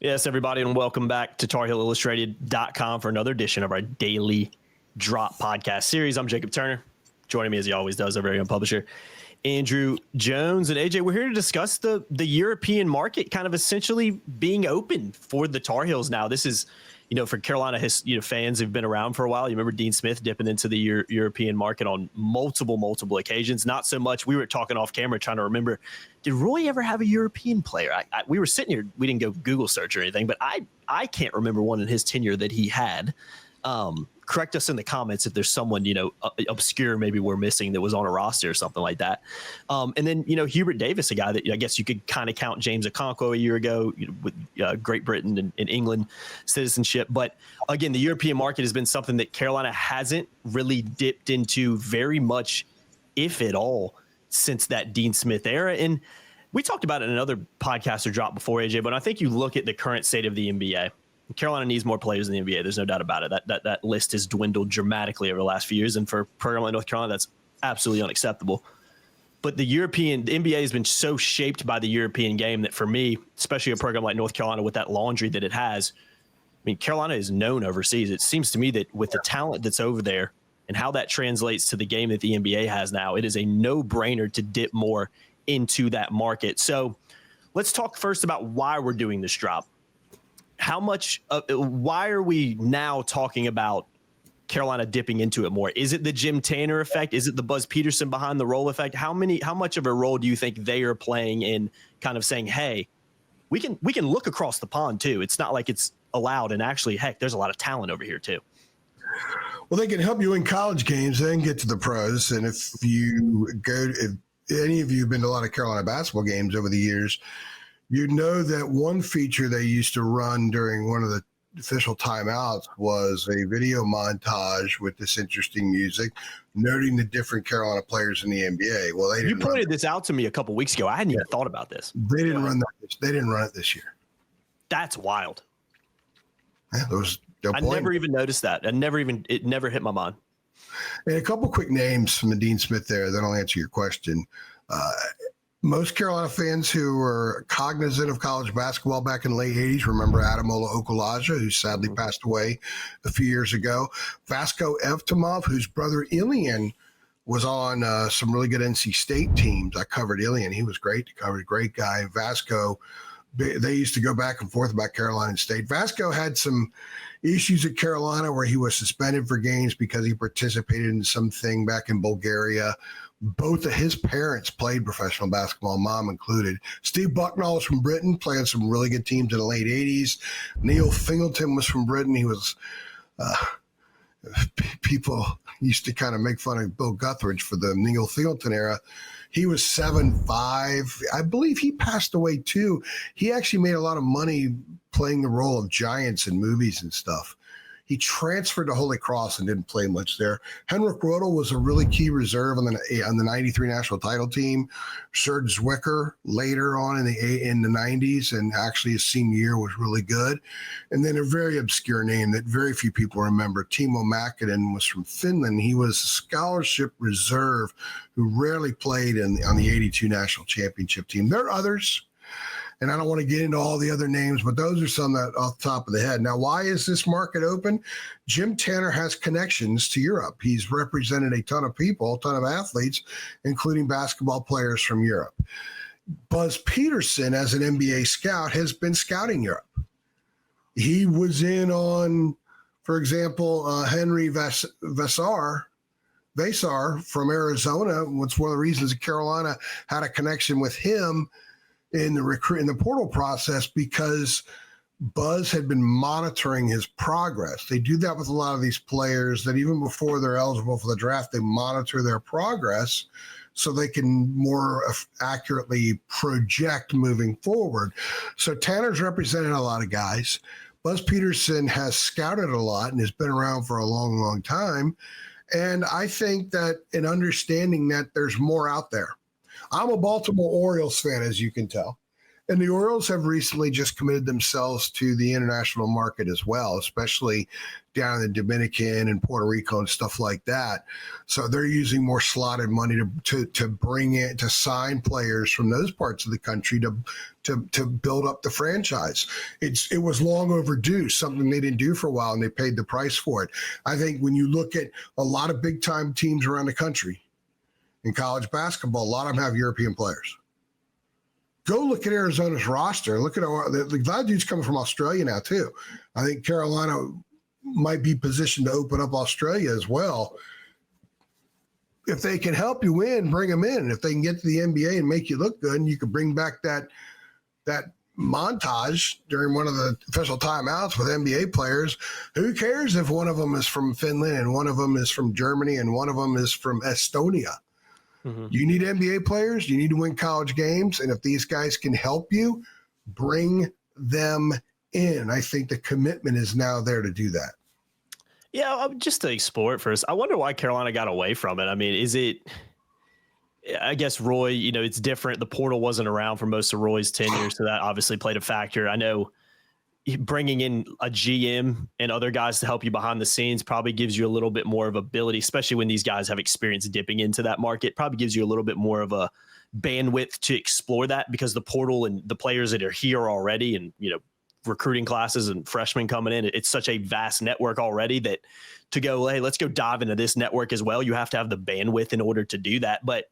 Yes, everybody, and welcome back to TarHeelIllustrated.com for another edition of our Daily Drop podcast series. I'm Jacob Turner. Joining me, as he always does, our very own publisher, Andrew Jones. And AJ, we're here to discuss the European market kind of essentially being open for the Tar Heels now. This is, for Carolina fans who've been around for a while. You remember Dean Smith dipping into the European market on multiple occasions. Not so much. We were talking off camera trying to remember, did Roy ever have a European player? We were sitting here. We didn't go Google search or anything, but I can't remember one in his tenure that he had. Correct us in the comments if there's someone, obscure maybe we're missing that was on a roster or something like that. And then, Hubert Davis, a guy that I guess you could kind of count James Okonkwo a year ago with Great Britain and England citizenship. But again, the European market has been something that Carolina hasn't really dipped into very much, if at all, since that Dean Smith era. And we talked about it in another podcast or drop before, AJ, but I think you look at the current state of the NBA. Carolina needs more players in the NBA. There's no doubt about it. That list has dwindled dramatically over the last few years. And for a program like North Carolina, that's absolutely unacceptable. But the NBA has been so shaped by the European game that for me, especially a program like North Carolina with that laundry that it has, Carolina is known overseas. It seems to me that with the talent that's over there and how that translates to the game that the NBA has now, it is a no-brainer to dip more into that market. So let's talk first about why we're doing this drop. Why are we now talking about Carolina dipping into it more? Is it the Jim Tanner effect? Is it the Buzz Peterson behind the role effect? How much of a role do you think they are playing in kind of saying, hey, we can look across the pond too. It's not like it's allowed. And actually, heck, there's a lot of talent over here too. Well, they can help you win college games, then get to the pros. And if any of you have been to a lot of Carolina basketball games over the years, you know that one feature they used to run during one of the official timeouts was a video montage with this interesting music, noting the different Carolina players in the NBA. Well, you pointed this out to me a couple weeks ago. I hadn't even thought about this. They didn't run that. They didn't run it this year. That's wild. Yeah, I never even noticed that. It never hit my mind. And a couple quick names from the Dean Smith there, then I'll answer your question. Most Carolina fans who were cognizant of college basketball back in the late 80s remember Ademola Okulaja, who sadly passed away a few years ago. Vasco Evtimov, whose brother Ilian was on some really good NC State teams. I covered Ilian. He was great. Covered a great guy. Vasco, they used to go back and forth about Carolina State. Vasco had some issues at Carolina where he was suspended for games because he participated in something back in Bulgaria. Both of his parents played professional basketball, mom included. Steve Bucknall was from Britain, playing some really good teams in the late 80s. Neil Fingleton was from Britain. He was people used to kind of make fun of Bill Guthridge for the Neil Fingleton era. He was 7'5". I believe he passed away too. He actually made a lot of money playing the role of giants in movies and stuff. He transferred to Holy Cross and didn't play much there. Henrik Rodel was a really key reserve on the 93 national title team. Serge Zwicker later on in the 90s, and actually his senior year was really good. And then a very obscure name that very few people remember, Timo Mäkinen, was from Finland. He was a scholarship reserve who rarely played on the 82 national championship team. There are others. And I don't want to get into all the other names, but those are some that off the top of the head. Now, why is this market open? Jim Tanner has connections to Europe. He's represented a ton of people, a ton of athletes, including basketball players from Europe. Buzz Peterson, as an NBA scout, has been scouting Europe. He was in on, for example, Henry Vasar from Arizona. What's one of the reasons that Carolina had a connection with him in the portal process, because Buzz had been monitoring his progress. They do that with a lot of these players, that even before they're eligible for the draft, they monitor their progress so they can more accurately project moving forward. So Tanner's represented a lot of guys. Buzz Peterson has scouted a lot and has been around for a long, long time. And I think that in understanding that there's more out there. I'm a Baltimore Orioles fan, as you can tell. And the Orioles have recently just committed themselves to the international market as well, especially down in the Dominican and Puerto Rico and stuff like that. So they're using more slotted money to bring in, to sign players from those parts of the country to build up the franchise. It was long overdue, something they didn't do for a while, and they paid the price for it. I think when you look at a lot of big time teams around the country in college basketball, a lot of them have European players. Go look at Arizona's roster. Look at a lot of dudes coming from Australia now too. I think Carolina might be positioned to open up Australia as well. If they can help you win, bring them in. If they can get to the NBA and make you look good, and you could bring back that montage during one of the official timeouts with NBA players. Who cares if one of them is from Finland and one of them is from Germany and one of them is from Estonia? Mm-hmm. You need NBA players. You need to win college games. And if these guys can help you, bring them in. I think the commitment is now there to do that. Yeah, just to explore it first. I wonder why Carolina got away from it. I mean, I guess Roy, it's different. The portal wasn't around for most of Roy's tenure, so that obviously played a factor. I know bringing in a GM and other guys to help you behind the scenes probably gives you a little bit more of ability, especially when these guys have experience dipping into that market. Probably gives you a little bit more of a bandwidth to explore that, because the portal and the players that are here already, and recruiting classes and freshmen coming in, it's such a vast network already that to go, hey, let's go dive into this network as well. You have to have the bandwidth in order to do that. But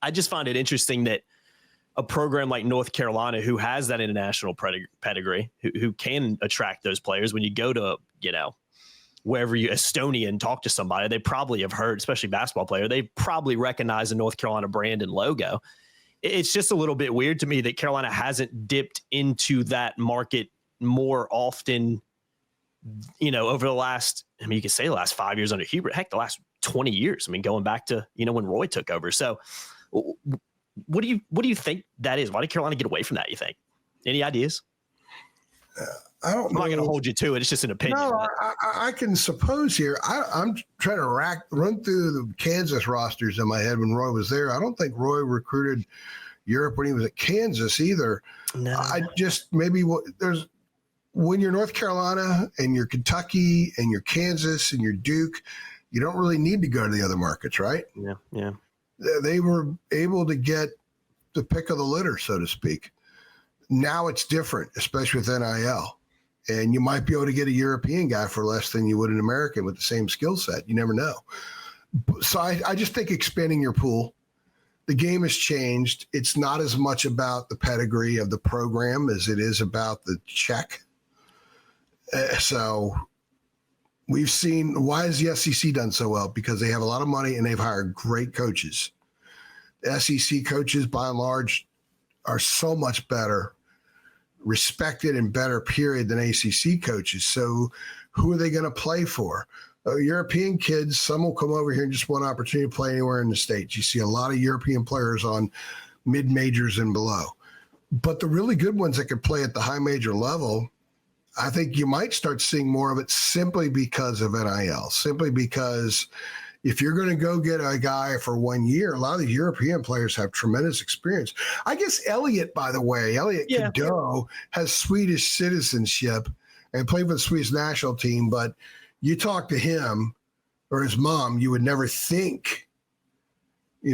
I just find it interesting that a program like North Carolina, who has that international pedigree, who can attract those players, when you go to, wherever Estonia and talk to somebody, they probably have heard, especially basketball player, they probably recognize the North Carolina brand and logo. It's just a little bit weird to me that Carolina hasn't dipped into that market more often, over the last, you could say the last 5 years under Hubert, heck, the last 20 years. Going back to, when Roy took over. So what do you think that is? Why did Carolina get away from that, you think? Any ideas? I don't know. I'm not going to hold you to it. It's just an opinion. No, I can suppose here. I'm trying to run through the Kansas rosters in my head when Roy was there. I don't think Roy recruited Europe when he was at Kansas either. No. I just when you're North Carolina and you're Kentucky and you're Kansas and you're Duke, you don't really need to go to the other markets, right? Yeah. They were able to get the pick of the litter, so to speak. Now it's different, especially with NIL. And you might be able to get a European guy for less than you would an American with the same skill set. You never know. So I just think expanding your pool. The game has changed. It's not as much about the pedigree of the program as it is about the check. So we've seen, why has the SEC done so well? Because they have a lot of money and they've hired great coaches. The SEC coaches, by and large, are so much better, respected and better, period, than ACC coaches. So who are they going to play for? European kids, some will come over here and just want an opportunity to play anywhere in the States. You see a lot of European players on mid-majors and below. But the really good ones that could play at the high major level, I think you might start seeing more of it simply because of NIL, simply because if you're going to go get a guy for 1 year, a lot of the European players have tremendous experience. I guess Elliot, by the way, Cadeau has Swedish citizenship and played for the Swedish national team, but you talk to him or his mom, you would never think, he's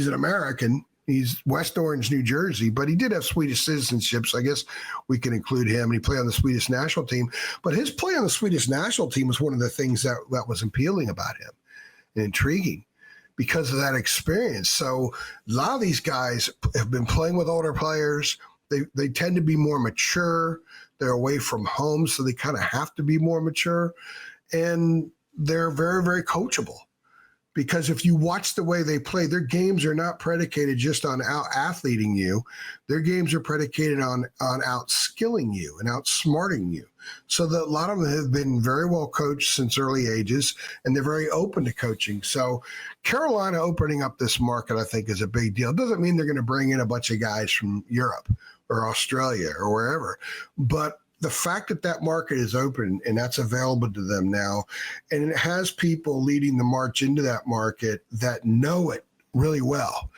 an American. He's West Orange, New Jersey, but he did have Swedish citizenship, so I guess we can include him. And he played on the Swedish national team. But his play on the Swedish national team was one of the things that was appealing about him and intriguing because of that experience. So a lot of these guys have been playing with older players. They tend to be more mature. They're away from home, so they kind of have to be more mature. And they're very, very coachable. Because if you watch the way they play, their games are not predicated just on out-athleting you. Their games are predicated on out-skilling you and outsmarting you. So that a lot of them have been very well coached since early ages, and they're very open to coaching. So Carolina opening up this market, I think, is a big deal. It doesn't mean they're going to bring in a bunch of guys from Europe or Australia or wherever. But the fact that market is open and that's available to them now, and it has people leading the march into that market that know it really well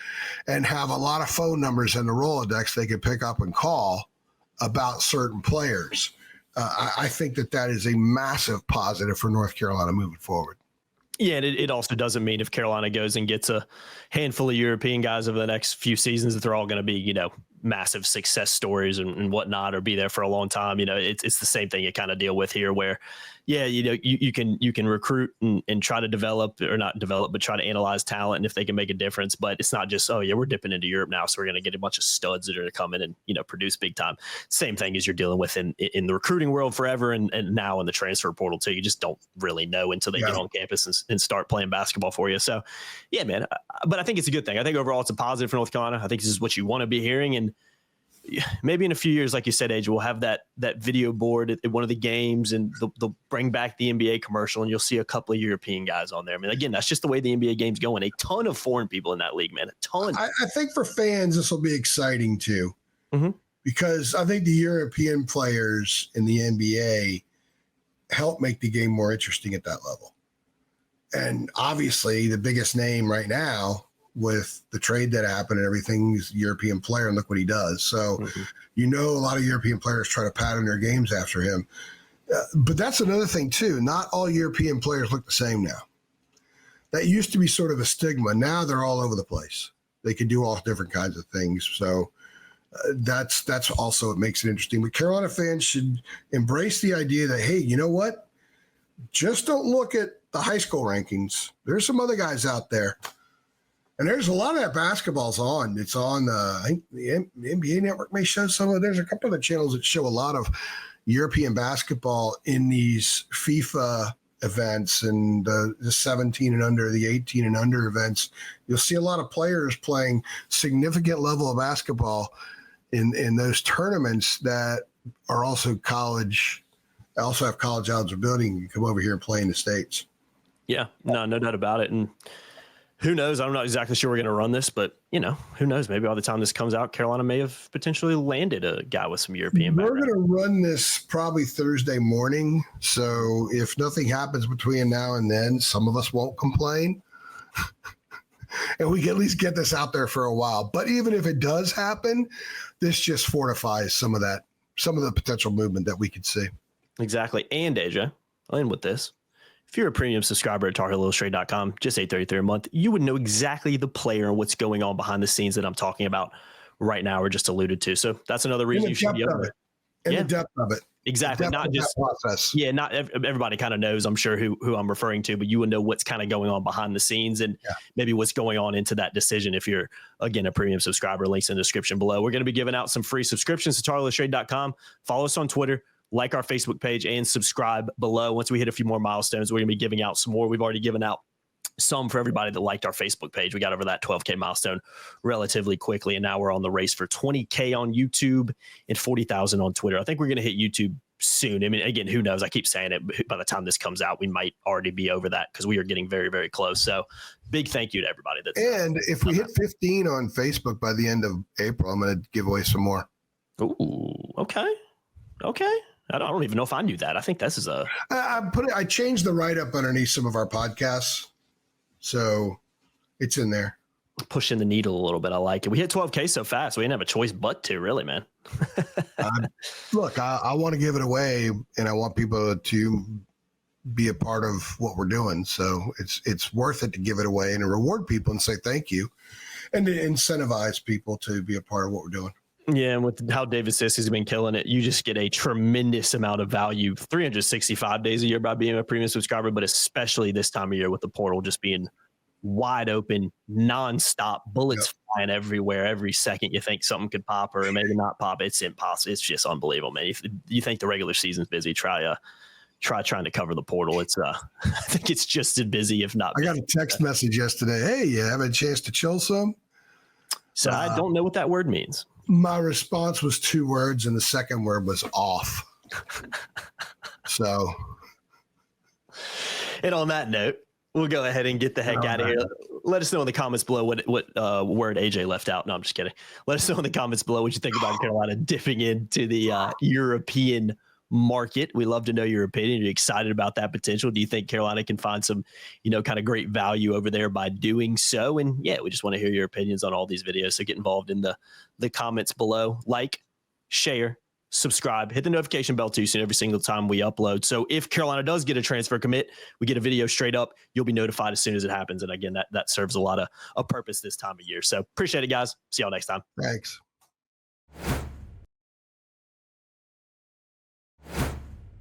and have a lot of phone numbers in the Rolodex they could pick up and call about certain players. I think that is a massive positive for North Carolina moving forward. Yeah, and it also doesn't mean if Carolina goes and gets a handful of European guys over the next few seasons that they're all going to be, massive success stories and whatnot, or be there for a long time. It's the same thing you kind of deal with here where, yeah, you can recruit and try to develop, or not develop, but try to analyze talent and if they can make a difference. But it's not just, oh yeah, we're dipping into Europe now, so we're going to get a bunch of studs that are going to come in and, produce big time. Same thing as you're dealing with in the recruiting world forever and now in the transfer portal too. You just don't really know until they get on campus and start playing basketball for you. So yeah, man, but I think it's a good thing. I think overall it's a positive for North Carolina. I think this is what you want to be hearing. And maybe in a few years, like you said, Age, we'll have that video board at one of the games, and they'll bring back the NBA commercial, and you'll see a couple of European guys on there. I mean, again, that's just the way the NBA game's going. A ton of foreign people in that league, man. A ton. I think for fans, this will be exciting too, because I think the European players in the NBA help make the game more interesting at that level. And obviously, the biggest name right now, with the trade that happened and everything, he's a European player, and look what he does. So, a lot of European players try to pattern their games after him. But that's another thing too. Not all European players look the same now. That used to be sort of a stigma. Now they're all over the place. They can do all different kinds of things. So that's also what makes it interesting. But Carolina fans should embrace the idea that, hey, you know what? Just don't look at the high school rankings. There's some other guys out there. And there's a lot of that basketball's on. It's on, I think the NBA Network may show some of it. There's a couple of the channels that show a lot of European basketball in these FIFA events and the 17 and under, the 18 and under events. You'll see a lot of players playing significant level of basketball in those tournaments that are also college, also have college eligibility and can come over here and play in the States. Yeah, no doubt about it. And who knows? I'm not exactly sure we're going to run this, but who knows? Maybe by the time this comes out, Carolina may have potentially landed a guy with some European background. We're going to run this probably Thursday morning. So if nothing happens between now and then, some of us won't complain. And we can at least get this out there for a while. But even if it does happen, this just fortifies some of the potential movement that we could see. Exactly. And AJ, I'll end with this. If you're a premium subscriber at TarHeelIllustrated.com, just $8.33 a month, you would know exactly the player and what's going on behind the scenes that I'm talking about right now or just alluded to. So that's another reason you should be over it. In the depth of it. Exactly. Not just process. Yeah, not everybody kind of knows, I'm sure, who I'm referring to, but you would know what's kind of going on behind the scenes and maybe what's going on into that decision. If you're, again, a premium subscriber, links in the description below. We're going to be giving out some free subscriptions to TarHeelIllustrated.com. Follow us on Twitter. Like our Facebook page and subscribe below. Once we hit a few more milestones, we're going to be giving out some more. We've already given out some for everybody that liked our Facebook page. We got over that 12K milestone relatively quickly, and now we're on the race for 20K on YouTube and 40,000 on Twitter. I think we're going to hit YouTube soon. I mean, again, who knows? I keep saying it. By the time this comes out, we might already be over that because we are getting very, very close. So big thank you to everybody. And if we hit 15 on Facebook by the end of April, I'm going to give away some more. Ooh, okay. I don't even know if I knew that. I think this is I changed the write-up underneath some of our podcasts, so it's in there. Pushing the needle a little bit. I like it. We hit 12K so fast. We didn't have a choice but to, really, man. Look, I want to give it away, and I want people to be a part of what we're doing. So it's worth it to give it away and to reward people and say thank you, and to incentivize people to be a part of what we're doing. Yeah, and with how David Sissy's been killing it, you just get a tremendous amount of value 365 days a year by being a premium subscriber, but especially this time of year with the portal just being wide open, nonstop, bullets flying everywhere. Every second you think something could pop or maybe not pop. It's impossible. It's just unbelievable, man. If you think the regular season's busy, try trying to cover the portal. It's I think it's just as busy, if not busy. I got a text message yesterday. Hey, you have a chance to chill some? So I don't know what that word means. My response was 2 words, and the second word was off. So. And on that note, we'll go ahead and get the heck out of here. Let us know in the comments below what word AJ left out. No, I'm just kidding. Let us know in the comments below what you think about Carolina dipping into the European market. We love to know your opinion. Are you excited about that potential? Do you think Carolina can find some, kind of great value over there by doing so? And yeah, we just want to hear your opinions on all these videos. So get involved in the comments below. Like, share, subscribe, hit the notification bell too, so every single time we upload. So if Carolina does get a transfer commit, we get a video straight up, you'll be notified as soon as it happens. And again, that serves a lot of a purpose this time of year. So appreciate it, guys. See y'all next time. Thanks.